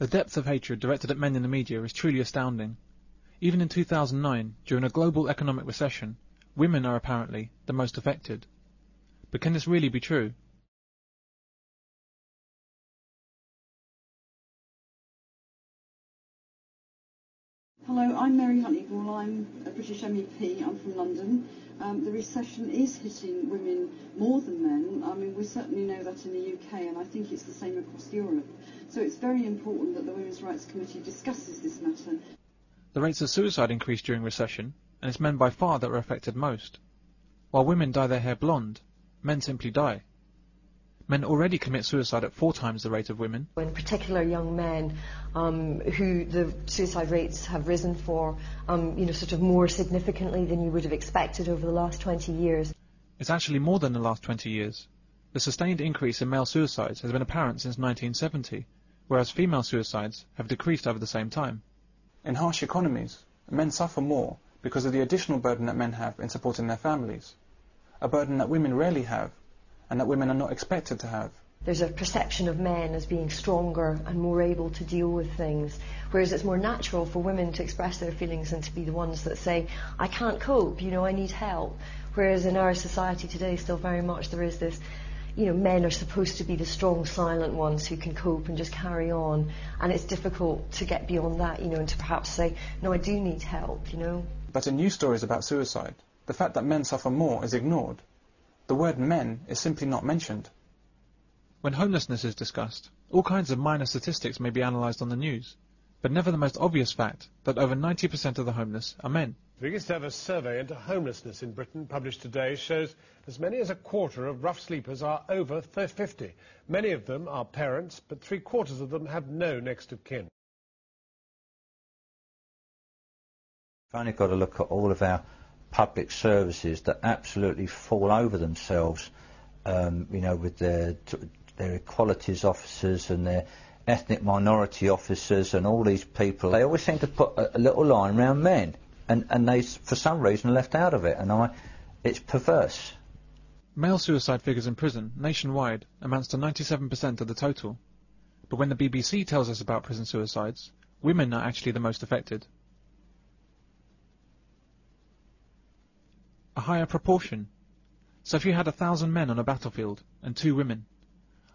The depth of hatred directed at men in the media is truly astounding. Even in 2009, during a global economic recession, women are apparently the most affected. But can this really be true? Hello, I'm Mary Honeybull. I'm a British MEP. I'm from London. The recession is hitting women more than men. I mean, we certainly know that in the UK, and I think it's the same across Europe. So it's very important that the Women's Rights Committee discusses this matter. The rates of suicide increased during recession, and it's men by far that were affected most. While women dye their hair blonde, men simply die. Men already commit suicide at 4 times the rate of women. In particular, young men who the suicide rates have risen for, sort of more significantly than you would have expected over the last 20 years. It's actually more than the last 20 years. The sustained increase in male suicides has been apparent since 1970, whereas female suicides have decreased over the same time. In harsh economies, men suffer more because of the additional burden that men have in supporting their families, a burden that women rarely have, and that women are not expected to have. There's a perception of men as being stronger and more able to deal with things, whereas it's more natural for women to express their feelings and to be the ones that say, I can't cope, I need help. Whereas in our society today, still very much there is this, men are supposed to be the strong, silent ones who can cope and just carry on, and it's difficult to get beyond that, and to perhaps say, no, I do need help, But in news stories about suicide, the fact that men suffer more is ignored. The word men is simply not mentioned. When homelessness is discussed, all kinds of minor statistics may be analysed on the news, but never the most obvious fact that over 90% of the homeless are men. The biggest ever survey into homelessness in Britain, published today, shows as many as a quarter of rough sleepers are over 50. Many of them are parents, but 3/4 of them have no next of kin. You've only got to look at all of our public services that absolutely fall over themselves, with their equalities officers and their ethnic minority officers and all these people. They always seem to put a little line around men, and they, for some reason, are left out of it, and it's perverse. Male suicide figures in prison, nationwide, amounts to 97% of the total. But when the BBC tells us about prison suicides, women are actually the most affected. A higher proportion. So if you had 1,000 men on a battlefield and 2 women,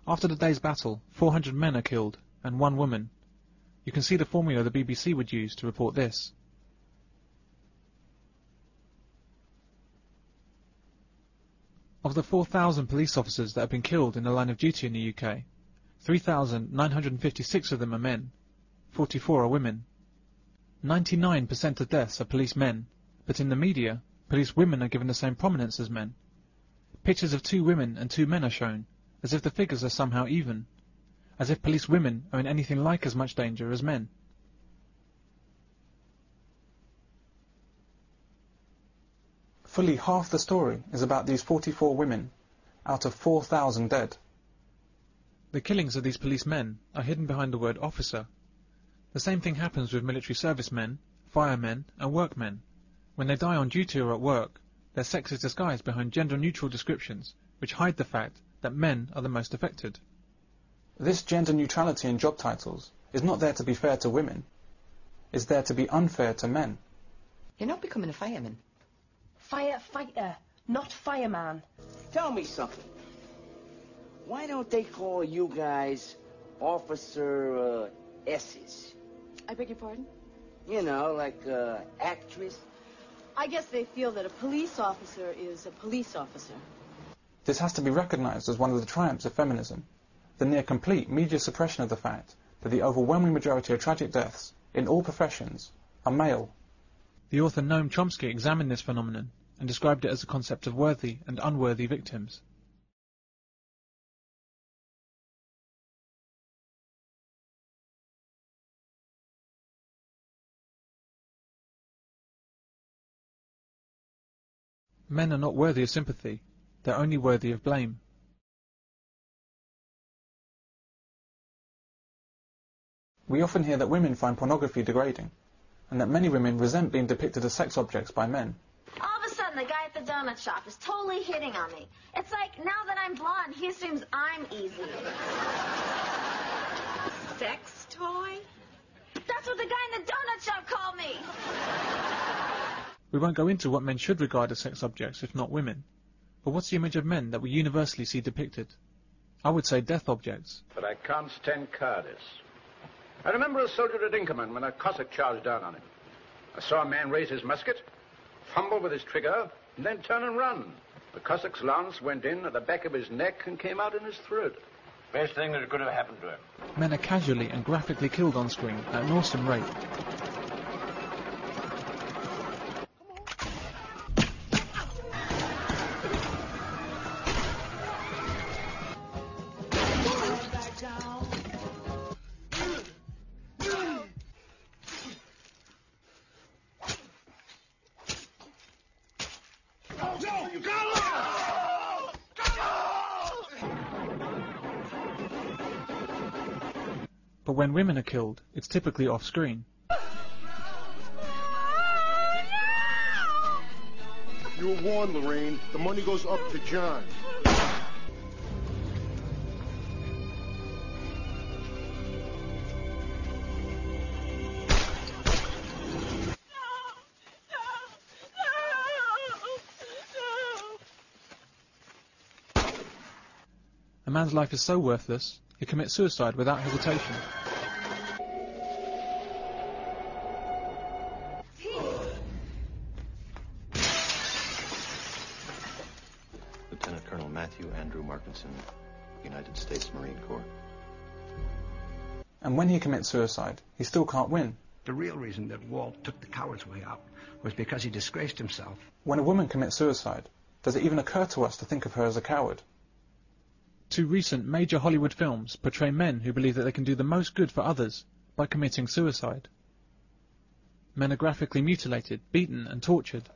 after the day's battle, 400 men are killed and 1 woman. You can see the formula the BBC would use to report this. Of the 4,000 police officers that have been killed in the line of duty in the UK, 3,956 of them are men, 44 are women. 99% of deaths are police men, but in the media, police women are given the same prominence as men. Pictures of 2 women and 2 men are shown, as if the figures are somehow even, as if police women are in anything like as much danger as men. Fully half the story is about these 44 women, out of 4,000 dead. The killings of these police men are hidden behind the word officer. The same thing happens with military servicemen, firemen and workmen. When they die on duty or at work, their sex is disguised behind gender-neutral descriptions, which hide the fact that men are the most affected. This gender neutrality in job titles is not there to be fair to women. It's there to be unfair to men. You're not becoming a fireman. Firefighter, not fireman. Tell me something. Why don't they call you guys Officer S's? I beg your pardon? Like actress. I guess they feel that a police officer is a police officer. This has to be recognised as one of the triumphs of feminism, the near-complete media suppression of the fact that the overwhelming majority of tragic deaths, in all professions, are male. The author Noam Chomsky examined this phenomenon and described it as a concept of worthy and unworthy victims. Men are not worthy of sympathy, they're only worthy of blame. We often hear that women find pornography degrading, and that many women resent being depicted as sex objects by men. All of a sudden, the guy at the donut shop is totally hitting on me. It's like, now that I'm blonde, he assumes I'm easy. Sex toy? the guy in the donut shop called me. We won't go into what men should regard as sex objects, if not women. But what's the image of men that we universally see depicted? I would say death objects. But I can't stand cowardice. I remember a soldier at Inkerman when a Cossack charged down on him. I saw a man raise his musket, fumble with his trigger, and then turn and run. The Cossack's lance went in at the back of his neck and came out in his throat. Best thing that could have happened to him. Men are casually and graphically killed on screen at an awesome rate. But when women are killed, it's typically off-screen. You were warned, Lorraine. The money goes up to John. A man's life is so worthless, he commits suicide without hesitation. Lieutenant Colonel Matthew Andrew Markinson, United States Marine Corps. And when he commits suicide, he still can't win. The real reason that Walt took the coward's way out was because he disgraced himself. When a woman commits suicide, does it even occur to us to think of her as a coward? Two recent major Hollywood films portray men who believe that they can do the most good for others by committing suicide. Men are graphically mutilated, beaten and tortured.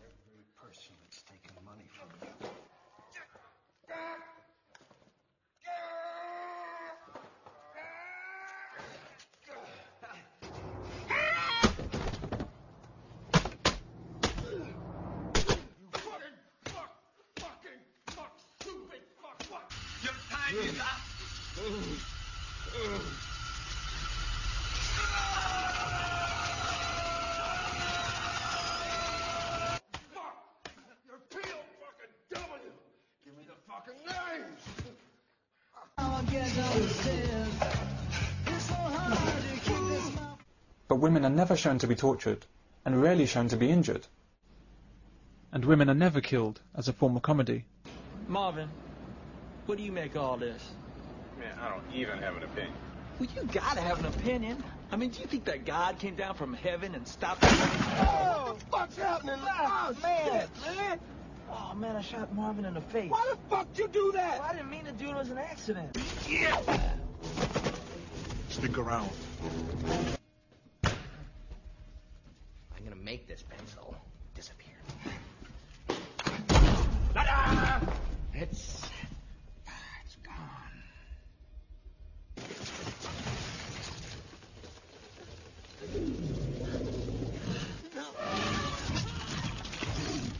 But women are never shown to be tortured, and rarely shown to be injured. And women are never killed as a form of comedy. Marvin, what do you make of all this? Man, I don't even have an opinion. Well, you gotta have an opinion. I mean, do you think that God came down from heaven and stopped everything? Oh, what the fuck's happening? Oh, man. Oh, man, I shot Marvin in the face. Why the fuck you do that? Well, I didn't mean to do it. It was an accident. Yeah. Stick around. I'm gonna make this pencil disappear. It's gone.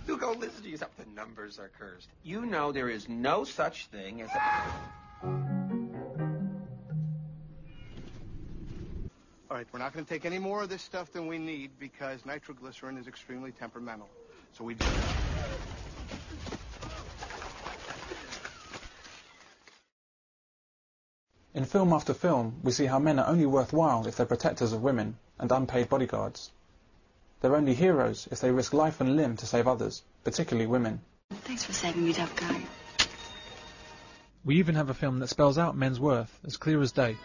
You go listen to yourself. The numbers are cursed. You know there is no such thing as a... All right, we're not going to take any more of this stuff than we need because nitroglycerin is extremely temperamental. So we do that. In film after film, we see how men are only worthwhile if they're protectors of women and unpaid bodyguards. They're only heroes if they risk life and limb to save others, particularly women. Thanks for saving me, tough guy. We even have a film that spells out men's worth as clear as day.